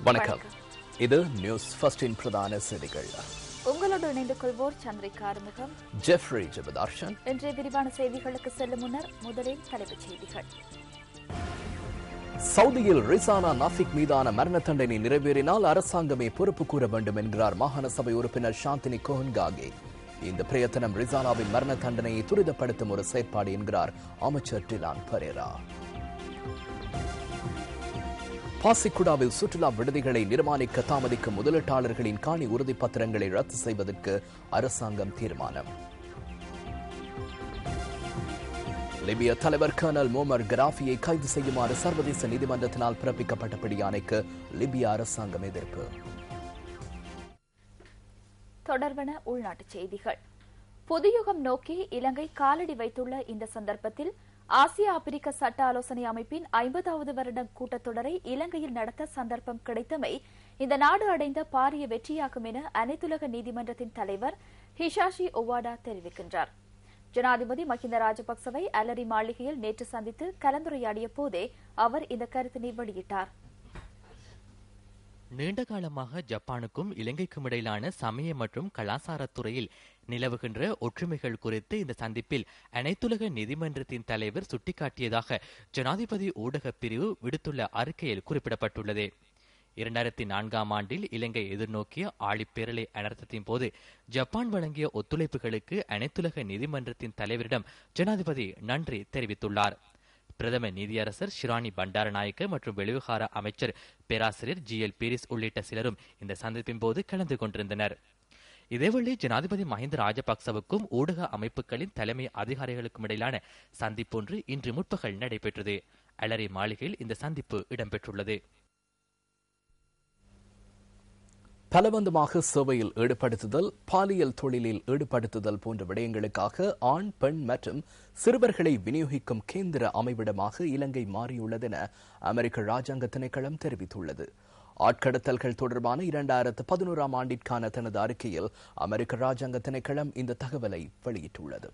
வணக்கம். இது நியூஸ் ஃபர்ஸ்டின் பிரதான செய்திகள். உங்களோடு இணைந்து கொள்வோர் சந்திரிகா ஆறுமுகம், ஜெஃப்ரி ஜெபதார்ஷன். இன்றைய விரிவான செய்திகளுக்கு செல்லும் முன்னர் முதலில் தலைப்புச் செய்திகள். சவுதியில் ரிசானா நாஃபிக் மீதான மரண தண்டனை நிறைவேறினால் அரசாங்கமே பொறுப்பு கூற வேண்டும் என்கிறார் மாகாண சபை உறுப்பினர் ஷாந்தினி கோஹன்காகே. இந்த பிரயத்தனம் ரிசானாவின் மரண தண்டனையை துரிதப்படுத்தும் ஒரு செயற்பாடு என்கிறார் அமைச்சர் டிலான் பெரேரா. பாசிக்குடாவில் சுற்றுலா விடுதிகளை நிர்மாணிக்க தாமதிக்கும் முதலீட்டாளர்களின் காணி உறுதிப்பத்திரங்களை ரத்து செய்வதற்கு அரசாங்கம் தீர்மானம். லிபிய தலைவர் கர்னல் மோமர் கராஃபியை கைது செய்யுமாறு சர்வதேச நீதிமன்றத்தினால் பிறப்பிக்கப்பட்ட பிடியாணைக்கு லிபிய அரசாங்கம் எதிர்ப்பு. தொடர்பான உள்நாட்டுச் செய்திகள். புதுயுகம் நோக்கி இலங்கை காலடி வைத்துள்ள இந்த சந்தர்ப்பத்தில் ஆசிய ஆப்பிரிக்க சட்ட ஆலோசனை அமைப்பின் 50வது வருட கூட்டத்தொடரை இலங்கையில் நடத்த சந்தர்ப்பம் கிடைத்தமை இந்த நாடு அடைந்த பாரிய வெற்றியாகும் என அனைத்துலக நீதிமன்றத்தின் தலைவர் ஹிஷாஷி ஒவாடா தெரிவிக்கின்றார். ஜனாதிபதி மஹிந்த ராஜபக்சவை அலரி மாளிகையில் நேற்று சந்தித்து கலந்துரையாடிய போதே அவர் இந்த கருத்தினை வெளியிட்டார். நீண்ட காலமாக ஜப்பானுக்கும் இலங்கைக்கும் இடையிலான சமய மற்றும் கலாச்சாரத்துறையில் நிலவுகின்ற ஒற்றுமைகள் குறித்து இந்த சந்திப்பில் அனைத்துலக நீதிமன்றத்தின் தலைவர் சுட்டிக்காட்டியதாக ஜனாதிபதி ஊடக பிரிவு விடுத்துள்ள அறிக்கையில் குறிப்பிடப்பட்டுள்ளது. 2004ஆம் ஆண்டில் இலங்கை எதிர்நோக்கிய ஆழிப்பேரலை அனர்த்தத்தின் போது ஜப்பான் வழங்கிய ஒத்துழைப்புகளுக்கு அனைத்துலக நீதிமன்றத்தின் தலைவரிடம் ஜனாதிபதி நன்றி தெரிவித்துள்ளார். பிரதம நீதியரசர் ஷிராணி பண்டாரநாயக்க மற்றும் வெளிவிவகார அமைச்சர் பேராசிரியர் GL பீரிஸ் உள்ளிட்ட சிலரும் இந்த சந்திப்பின் போது கலந்து கொண்டிருந்தனர். இதேவேளை ஜனாதிபதி மஹிந்த ராஜபக்சவுக்கும் ஊடக அமைப்புகளின் தலைமை அதிகாரிகளுக்கும் இடையிலான சந்திப்பொன்று இன்று முற்பகல் நடைபெற்றது. அலரி மாளிகையில் இந்த சந்திப்பு இடம்பெற்றுள்ளது. பலவந்தமாக சேவையில் ஈடுபடுத்துதல், பாலியல் தொழிலில் ஈடுபடுத்துதல் போன்ற விடயங்களுக்காக ஆண், பெண் மற்றும் சிறுவர்களை விநியோகிக்கும் கேந்திர அமைவிடமாக இலங்கை மாறியுள்ளது என அமெரிக்க ராஜாங்க திணைக்களம் தெரிவித்துள்ளது. ஆட்கடத்தல்கள் தொடர்பான 2011ஆம் ஆண்டிற்கான தனது அறிக்கையில் அமெரிக்க ராஜாங்க திணைக்களம் இந்த தகவலை வெளியிட்டுள்ளது.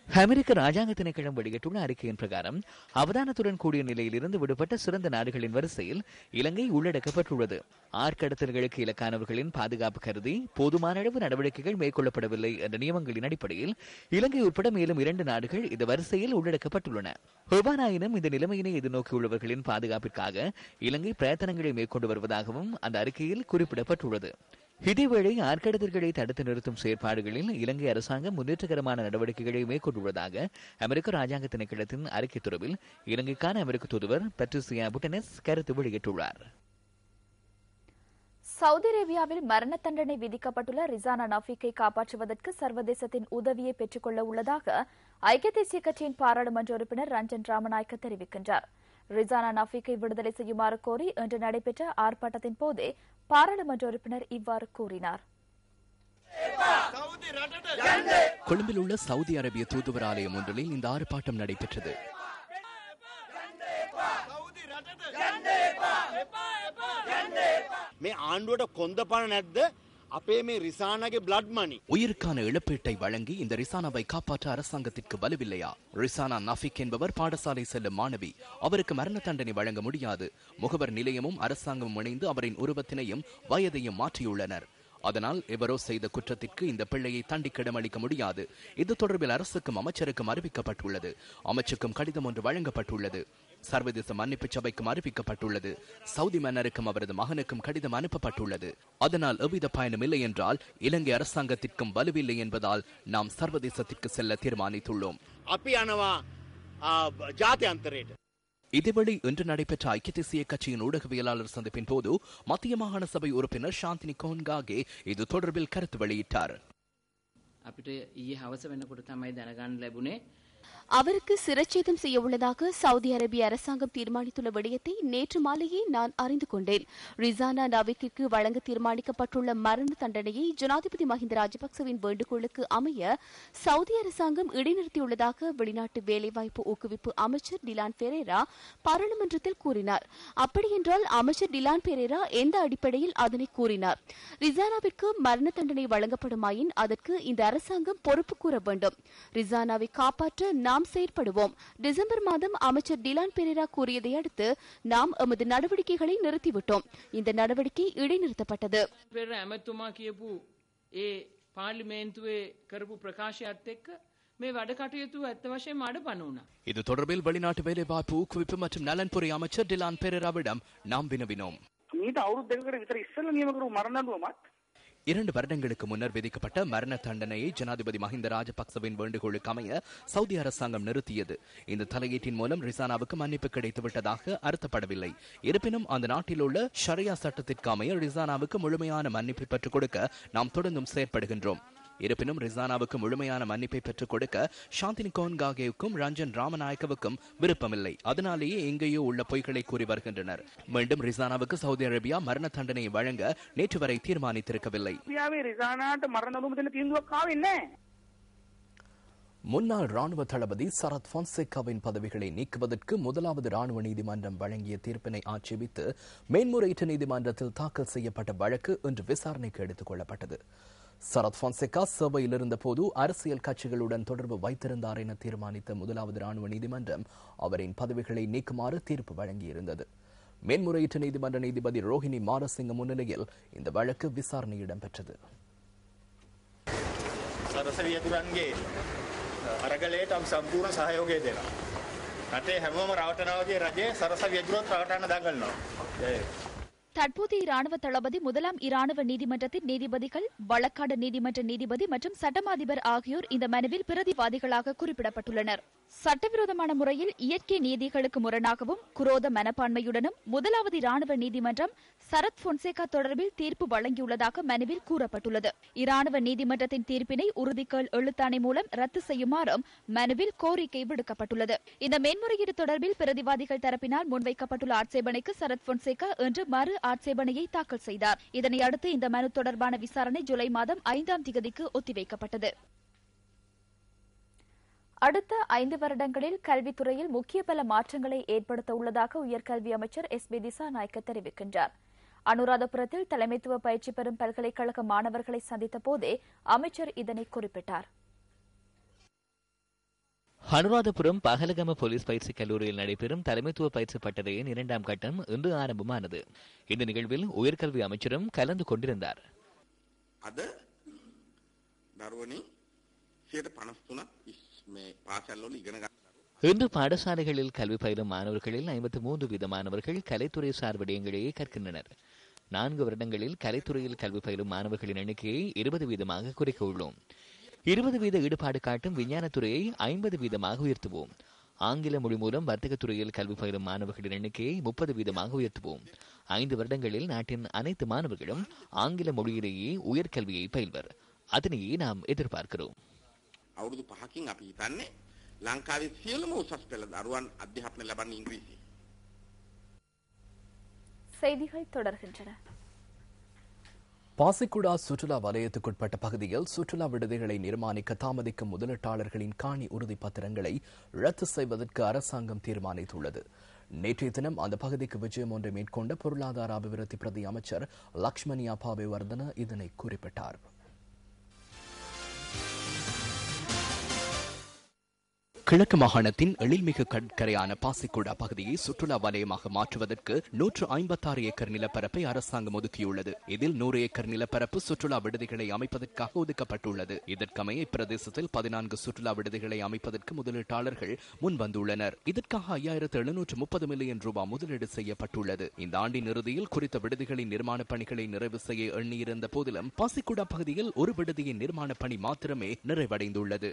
அமெரிக்க ராஜாங்க திணைக்களம் வெளியிட்டுள்ள அறிக்கையின் பிரகாரம் அவதானத்துடன் கூடிய நிலையிலிருந்து விடுபட்ட சிறந்த நாடுகளின் வரிசையில் இலங்கை உள்ளடக்கப்பட்டுள்ளது. ஆட்கடத்தல்களுக்கு இலக்கானவர்களின் பாதுகாப்பு கருதி போதுமான அளவு நடவடிக்கைகள் மேற்கொள்ளப்படவில்லை என்ற நியமங்களின் அடிப்படையில் இலங்கை உட்பட மேலும் 2 நாடுகள் இந்த வரிசையில் உள்ளடக்கப்பட்டுள்ளன. எவ்வாறாயினும் இந்த நிலைமையினை எதிர்நோக்கியுள்ளவர்களின் பாதுகாப்பிற்காக இலங்கை பிரயத்தனங்களை மேற்கொண்டு வருவதாகவும் அந்த அறிக்கையில் குறிப்பிடப்பட்டுள்ளது. இதேவேளை ஆட்கடத்தல்களை தடுத்து நிறுத்தும் செயற்பாடுகளில் இலங்கை அரசாங்கம் முன்னேற்றகரமான நடவடிக்கைகளை மேற்கொண்டுள்ளதாக அமெரிக்க ராஜாங்க திணைக்களத்தின் அறிக்கை தொடர்பில் இலங்கைக்கான அமெரிக்க தூதுவர் பட்ரிசியா புட்டனஸ் கருத்து வெளியிட்டுள்ளார். சவுதி அரேபியாவில் மரண தண்டனை விதிக்கப்பட்டுள்ள ரிசானா நாஃபிக்கை காப்பாற்றுவதற்கு சர்வதேசத்தின் உதவியை பெற்றுக் கொள்ள உள்ளதாக ஐக்கிய தேசிய கட்சியின் பாராளுமன்ற உறுப்பினர் ரஞ்சன் ராமநாயக்க தெரிவிக்கின்றார். ரிசானா நாஃபிக்கை விடுதலை செய்யுமாறு கோரி இன்று நடைபெற்ற ஆர்ப்பாட்டத்தின் போதே பாராளுமன்ற உறுப்பினர் இவ்வாறு கூறினார். கொழும்பில் உள்ள சவுதி அரேபிய தூதுவர் ஆலயம் ஒன்றில் இந்த ஆர்ப்பாட்டம் நடைபெற்றது. உயிருக்கான இழப்பீட்டை வழங்கி இந்த ரிசானாவை காப்பாற்ற அரசாங்கத்திற்கு வலுவில்லையா? ரிசானா நாஃபிக் என்பவர் பாடசாலை செல்லும் மாணவி. அவருக்கு மரண தண்டனை வழங்க முடியாது. முகவர் நிலையமும் அரசாங்கமும் இணைந்து அவரின் உருவத்தினையும் வயதையும் மாற்றியுள்ளனர். அதனால் எவரோ செய்த குற்றத்திற்கு இந்த பிள்ளையை தண்டிக்க இடமளிக்க முடியாது. இது தொடர்பில் அரசுக்கும் அமைச்சருக்கும் அறிவிக்கப்பட்டுள்ளது. அமைச்சுக்கும் கடிதம் ஒன்று வழங்கப்பட்டுள்ளது. சர்வதேச மன்னிப்பு சபைக்கும் அறிவிக்கப்பட்டுள்ளது. சவுதி மன்னருக்கும் அவரது மகனுக்கும் கடிதம் அனுப்பப்பட்டுள்ளது. அதனால் எவ்வித பயனும் இல்லை என்றால் இலங்கை அரசாங்கத்திற்கும் வலுவில்லை என்பதால் நாம் சர்வதேசத்திற்கு செல்ல தீர்மானித்துள்ளோம். இதேவேளை இன்று நடைபெற்ற ஐக்கிய தேசிய கட்சியின் ஊடகவியலாளர் சந்திப்பின் போது மத்திய மாகாண சபை உறுப்பினர் ஷாந்தினி கோஹன்காகே இது தொடர்பில் கருத்து வெளியிட்டார். அவருக்கு சிரச்சேதம் செய்ய உள்ளதாக சவுதி அரேபிய அரசாங்கம் தீர்மானித்துள்ள விடயத்தை நேற்று மாலையே நான் அறிந்து கொண்டேன். ரிசானா நாவிக்கிற்கு வழங்க தீர்மானிக்கப்பட்டுள்ள மரண தண்டனையை ஜனாதிபதி மஹிந்த ராஜபக்சவின் வேண்டுகோளுக்கு அமைய சவுதி அரசாங்கம் இடைநிறுத்தியுள்ளதாக வெளிநாட்டு வேலைவாய்ப்பு ஊக்குவிப்பு அமைச்சர் டிலான் பெரேரா பாராளுமன்றத்தில் கூறினார். அப்படியென்றால் அமைச்சர் டிலான் பெரேரா எந்த அடிப்படையில் அதனை கூறினார்? ரிசானாவிற்கு மரண தண்டனை வழங்கப்படுமாயின் அதற்கு இந்த அரசாங்கம் பொறுப்பு கூற வேண்டும். ரிசானாவை காப்பாற்ற நாம் செயற்படுவோம். டிசம்பர் மாதம் அமைச்சர் டிலான் பெரேரா கூறியதை அடுத்து நாம் எமது நடவடிக்கைகளை நிறுத்திவிட்டோம். இந்த நடவடிக்கை இடைநிறுத்தப்பட்டது. இது தொடர்பில் வெளிநாட்டு வேலைவாய்ப்பு ஊக்குவிப்பு மற்றும் நலன்புரி அமைச்சர் டிலான் பெரேராவிடம் நாம் வினவினோம். 2 வருடங்களுக்கு முன்னர் விதிக்கப்பட்ட மரண தண்டனையை ஜனாதிபதி மஹிந்த ராஜபக்சவின் வேண்டுகோளுக்கு அமைய சவுதி அரசாங்கம் நிறுத்தியது. இந்த தலையீட்டின் மூலம் ரிசானாவுக்கு மன்னிப்பு கிடைத்துவிட்டதாக அர்த்தப்படவில்லை. இருப்பினும் அந்த நாட்டில் உள்ள ஷரியா சட்டத்திற்கு அமைய ரிசானாவுக்கு முழுமையான மன்னிப்பை பெற்றுக் கொடுக்க நாம் தொடர்ந்தும் செயற்படுகின்றோம். இருப்பினும் ரிசானாவுக்கு முழுமையான மன்னிப்பை பெற்றுக் கொடுக்க சாந்தினி கோன்காகேவுக்கும் ரஞ்சன் ராமநாயக்கவுக்கும் விருப்பமில்லை. அதனாலேயே எங்கேயோ உள்ள பொய்களை கூறி வருகின்றனர். மீண்டும் ரிசானாவுக்கு சவுதி அரேபியா மரண தண்டனையை வழங்க நேற்று வரை தீர்மானித்திருக்கவில்லை. முன்னாள் ராணுவ தளபதி சரத் பொன்சேகாவின் பதவிகளை நீக்குவதற்கு முதலாவது ராணுவ நீதிமன்றம் வழங்கிய தீர்ப்பினை ஆட்சேபித்து மேன்முறையீட்டு நீதிமன்றத்தில் தாக்கல் செய்யப்பட்ட வழக்கு இன்று விசாரணைக்கு எடுத்துக் கொள்ளப்பட்டது. சரத் பொன்சேகா சேவையில் இருந்த போது அரசியல் கட்சிகளுடன் தொடர்பு வைத்திருந்தார் என தீர்மானித்த முதலாவது ராணுவ நீதிமன்றம் அவரின் பதவிகளை நீக்குமாறு தீர்ப்பு வழங்கியிருந்தது. மேன்முறையீட்டு நீதிமன்ற நீதிபதி ரோஹிணி மாரசிங்க முன்னிலையில் இந்த வழக்கு விசாரணை இடம்பெற்றது. தற்போதைய இராணுவ தளபதி முதலாம் இராணுவ நீதிமன்றத்தின் நீதிபதிகள், வழக்காடு நீதிமன்ற நீதிபதி மற்றும் சட்டமாதிபர் ஆகியோர் இந்த மனுவில் பிரதிவாதிகளாக குறிப்பிடப்பட்டுள்ளனர். சட்டவிரோதமான முறையில் இயற்கை நீதிகளுக்கு முரணாகவும் குரோத மனப்பான்மையுடனும் முதலாவது இராணுவ நீதிமன்றம் சரத் பொன்சேகா தொடர்பில் தீர்ப்பு வழங்கியுள்ளதாக மனுவில் கூறப்பட்டுள்ளது. இராணுவ நீதிமன்றத்தின் தீர்ப்பினை உறுதிக்கோள் எழுத்தாணை மூலம் ரத்து செய்யுமாறும் மனுவில் கோரிக்கை விடுக்கப்பட்டுள்ளது. இந்த மேன்முறையீடு தொடர்பில் பிரதிவாதிகள் தரப்பினால் முன்வைக்கப்பட்டுள்ள ஆட்சேபனைக்கு சரத் பொன்சேகா இன்று மறு ஆட்சேபனையை தாக்கல் செய்தார். இதனை அடுத்து இந்த மனு தொடர்பான விசாரணை ஜூலை மாதம் 5ஆம் தேதிக்கு ஒத்திவைக்கப்பட்டது. அடுத்த 5 வருடங்களில் கல்வித்துறையில் முக்கிய பல மாற்றங்களை ஏற்படுத்த உள்ளதாக உயர்கல்வி அமைச்சர் எஸ்.பி. திசாநாயக்க தெரிவிக்கின்றார். அனுராதபுரத்தில் தலைமைத்துவ பயிற்சி பெறும் பல்கலைக்கழக மாணவர்களை சந்தித்த போதே அமைச்சர் இதனை குறிப்பிட்டார். அனுராதபுரம் பகலகம போலீஸ் பயிற்சி கல்லூரியில் நடைபெறும் தலைமைத்துவ பயிற்சி பட்டறையின் 2ஆம் கட்டம் இன்று ஆரம்பமானது. இந்த நிகழ்வில் உயர்கல்வி அமைச்சரும் கலந்து கொண்டிருந்தார். இன்று பாடசாலைகளில் கல்வி பயிலும் மாணவர்களில் 53% மாணவர்கள் கலைத்துறை சார் விடயங்களையே கற்கின்றனர். 4 வருடங்களில் கலைத்துறையில் கல்வி பயிலும் மாணவர்களின் எண்ணிக்கையை 20% குறைக்க உள்ளோம். 20% ஈடுபாடு காட்டும் விஞ்ஞானத்துறையை 50% உயர்த்துவோம். ஆங்கில மொழி மூலம் வர்த்தகத்துறையில் கல்வி பயிலும் மாணவர்களின் எண்ணிக்கையை 30% உயர்த்துவோம். 5 வருடங்களில் நாட்டின் அனைத்து மாணவர்களும் ஆங்கில மொழியிலேயே உயர்கல்வியை பயில்வர். அதனையே நாம் எதிர்பார்க்கிறோம். අවුරුදු 5කින් අපි හිතන්නේ ලංකාවේ සියලුම උසස් පෙළ දරුවන් අධ්‍යාපනය ලබන්නේ ඉංග්‍රීසියෙන්. செய்திகள் தொடர்கின்றன. பாசிக்குடா சுற்றுலா வலயத்துக்குட்பட்ட பகுதியில் சுற்றுலா விடுதிகளை நிர்மாணிக்க தாமதிக்கும் முதலீட்டாளர்களின் காணி உறுதி பத்திரங்களை ரத்து செய்வதற்கு அரசாங்கம் தீர்மானித்துள்ளது. நேற்றைய தினம் அந்த பகுதிக்கு விஜயம் ஒன்றை மேற்கொண்ட பொருளாதார அபிவிருத்தி பிரதி அமைச்சர் லக்ஷ்மணி அபாபேவர்தன இதனை குறிப்பிட்டார். கிழக்கு மாகாணத்தின் எழில்மிகு கடற்கரையான பாசிக்குடா பகுதியை சுற்றுலா வலயமாக மாற்றுவதற்கு 156 ஏக்கர் நிலப்பரப்பை அரசாங்கம் ஒதுக்கியுள்ளது. இதில் 100 ஏக்கர் நிலப்பரப்பு சுற்றுலா விடுதிகளை அமைப்பதற்காக ஒதுக்கப்பட்டுள்ளது. இதற்கமைய இப்பிரதேசத்தில் 14 சுற்றுலா விடுதிகளை அமைப்பதற்கு முதலீட்டாளர்கள் முன்வந்துள்ளனர். இதற்காக 5730 மில்லியன் ரூபாய் முதலீடு செய்யப்பட்டுள்ளது. இந்த ஆண்டின் இறுதியில் குறித்த விடுதிகளின் நிர்மாண பணிகளை நிறைவு செய்ய எண்ணியிருந்த போதிலும் பாசிக்குடா பகுதியில் ஒரு விடுதியின் நிர்மாண பணி மாத்திரமே நிறைவடைந்துள்ளது.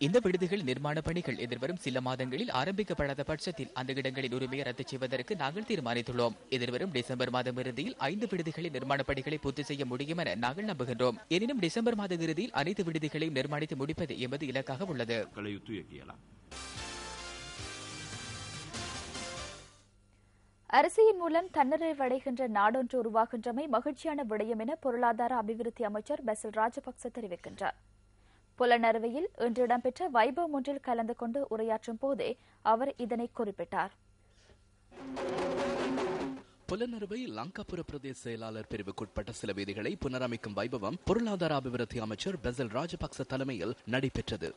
இந்த விடுதிகள் நிர்மாண பணிகள் எதிர்வரும் சில மாதங்களில் ஆரம்பிக்கப்படாத பட்சத்தில் அந்த இடங்களின் உரிமையை ரத்து செய்வதற்கு நாங்கள் தீர்மானித்துள்ளோம். எதிர்வரும் டிசம்பர் மாதம் இறுதியில் 5 விடுதிகளின் நிர்மாண பணிகளை பூர்த்தி செய்ய முடியும் என நாங்கள் நம்புகின்றோம். எனினும் டிசம்பர் மாத இறுதியில் அனைத்து விடுதிகளையும் நிர்மாணித்து முடிப்பது எமது இலக்காக உள்ளது. அரசியின் மூலம் தன்னிறைவடைகின்ற நாடொன்று உருவாகின்றமை மகிழ்ச்சியான விடயம் என பொருளாதார அபிவிருத்தி அமைச்சர் பசில் ராஜபக்ச தெரிவிக்கின்றார். புலனறுவையில் இன்று இடம்பெற்ற வைபவம் ஒன்றில் கலந்து கொண்டு உரையாற்றும் போதே அவர் இதனை குறிப்பிட்டார். புலனறுவை லங்காபுர பிரதேச செயலாளர் பிரிவுக்குட்பட்ட சில வீதிகளை புனரமைக்கும் வைபவம் பொருளாதார அபிவிருத்தி அமைச்சர் பெசல் ராஜபக்ச தலைமையில் நடைபெற்றது.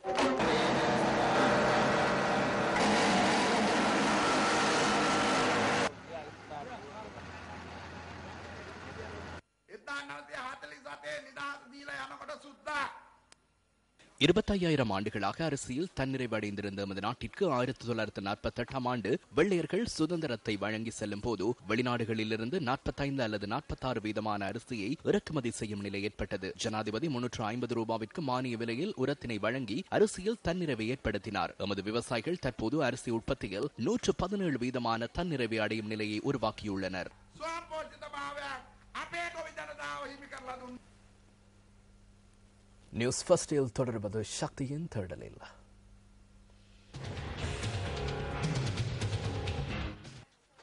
இருபத்தையாயிரம் ஆண்டுகளாக அரசியல் தன்னிறைவு அடைந்திருந்த நமது நாட்டிற்கு 1948 ஆண்டு வெள்ளையர்கள் சுதந்திரத்தை வழங்கி செல்லும் போது வெளிநாடுகளிலிருந்து 45 அல்லது 46 வீதமான அரிசியை இறக்குமதி செய்யும் நிலை ஏற்பட்டது. ஜனாதிபதி 350 ரூபாவிற்கு மானிய விலையில் உரத்தினை வழங்கி அரசியல் தன்னிறைவை ஏற்படுத்தினார். எமது விவசாயிகள் தற்போது அரிசி உற்பத்தியில் 117 வீதமான தன்னிறைவை அடையும் நிலையை உருவாக்கியுள்ளனர். நியூஸ் ஃபர்ஸ்டில் தொடர்வது சக்தியின் தேடலில்.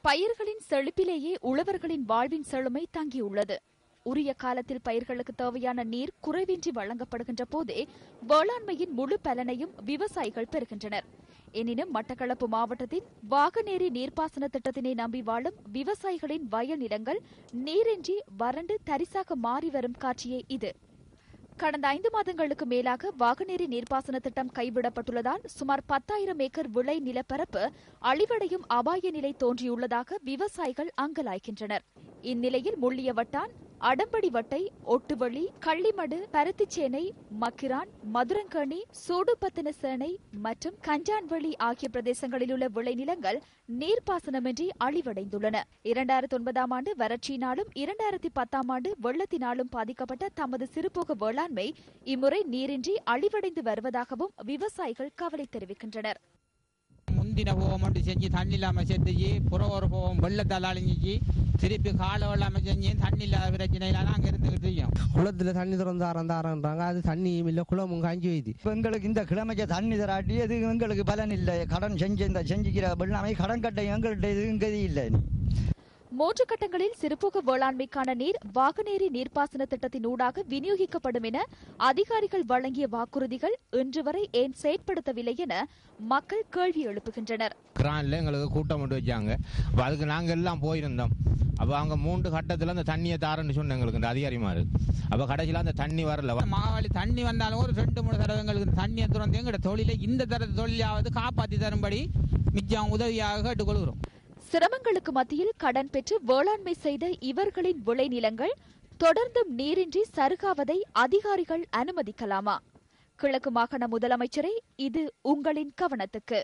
பயிர்களின் செழிப்பிலேயே உழவர்களின் வாழ்வின் செழுமை தங்கியுள்ளது. உரிய காலத்தில் பயிர்களுக்கு தேவையான நீர் குறைவின்றி வழங்கப்படுகின்ற போதே வேளாண்மையின் முழு பலனையும் விவசாயிகள் பெறுகின்றனர். எனினும் மட்டக்களப்பு மாவட்டத்தின் வாகனேரி நீர்ப்பாசன திட்டத்தினை நம்பி வாழும் விவசாயிகளின் வயல் நிலங்கள் நீரின்றி வறண்டு தரிசாக மாறி வரும் காட்சியே இது. கடந்த 5 மாதங்களுக்கு மேலாக வாகனேரி நீர்ப்பாசன திட்டம் கைவிடப்பட்டுள்ளதால் சுமார் 10,000 ஏக்கர் விளை நிலப்பரப்பு அழிவடையும் அபாய நிலை தோன்றியுள்ளதாக விவசாயிகள் அங்கலாய்க்கின்றனர். இந்நிலையில் முள்ளியவட்டான், அடம்படிவட்டை, ஒட்டுவழி, கள்ளிமடு, பருத்திச்சேனை, மக்கிரான், மதுரங்கேணி, சூடுபத்தினசேனை மற்றும் கஞ்சான்வெளி ஆகிய பிரதேசங்களில் உள்ள விளைநிலங்கள் நீர்ப்பாசனமின்றி அழிவடைந்துள்ளன. 2009 ஆண்டு வறட்சியினாலும் 2010 ஆண்டு வெள்ளத்தினாலும் பாதிக்கப்பட்ட தமது சிறுபோக வேளாண்மை இம்முறை நீரின்றி அழிவடைந்து வருவதாகவும் விவசாயிகள் கவலை தெரிவிக்கின்றனர். முந்தின போகம் மட்டும் செஞ்சு தண்ணி இல்லாமல் செஞ்சு புறவோர் போவோம் வெள்ளத்தால் அழிஞ்சிச்சு திருப்பி காலை வெள்ளாமல் செஞ்சு தண்ணி இல்லாத பிரச்சனையில நாங்கள் இருந்துகிட்டு இருக்கோம். குளத்தில் தண்ணி திறந்தாரன்றாங்க, அது தண்ணியும் இல்லை, குளமும் காஞ்சி வைது. இப்போ எங்களுக்கு இந்த கிழமைக்கு தண்ணி தராட்டி அது எங்களுக்கு பலன் இல்லை. கடன் செஞ்சுக்கிற வெள்ளாமை கடன் கட்டை எங்கள்கிட்ட இது இல்லை. 3 கட்டங்களில் சிறுபோக வேளாண்மைக்கான நீர் வாகனேரி நீர்ப்பாசன திட்டத்தின் ஊடாக விநியோகிக்கப்படும் என அதிகாரிகள் வழங்கிய வாக்குறுதிகள் இன்று வரை ஏன் செயற்படுத்தவில்லை என மக்கள் கேள்வி எழுப்புகின்றனர். கிரான்ல எங்களுக்கு கூட்டம் மட்டும் வச்சாங்க. அதுக்கு நாங்கள் எல்லாம் போயிருந்தோம். அப்போ அவங்க 3 கட்டத்தில் அந்த தண்ணியை தாரன்னு சொன்ன எங்களுக்கு இந்த அதிகாரிமாரு. அப்போ கடைசியில் அந்த தண்ணி வரல. மகாவலி தண்ணி வந்தாலும் ஒரு 2-3 தடவை எங்களுக்கு தண்ணியை திறந்து எங்களோட தொழிலை இந்த தரத்து தொழிலாவது காப்பாற்றி தரும்படி மிச்சம் உதவியாக கேட்டுக்கொள்கிறோம். சிரமங்களுக்கு மத்தியில் கடன் பெற்று வேளாண்மை செய்த இவர்களின் விளைநிலங்கள் தொடர்ந்தும் நீரின்றி சருகாவதை அதிகாரிகள் அனுமதிக்கலாமா? கிழக்கு மாகாண முதலமைச்சரே, இது உங்களின் கவனத்துக்கு.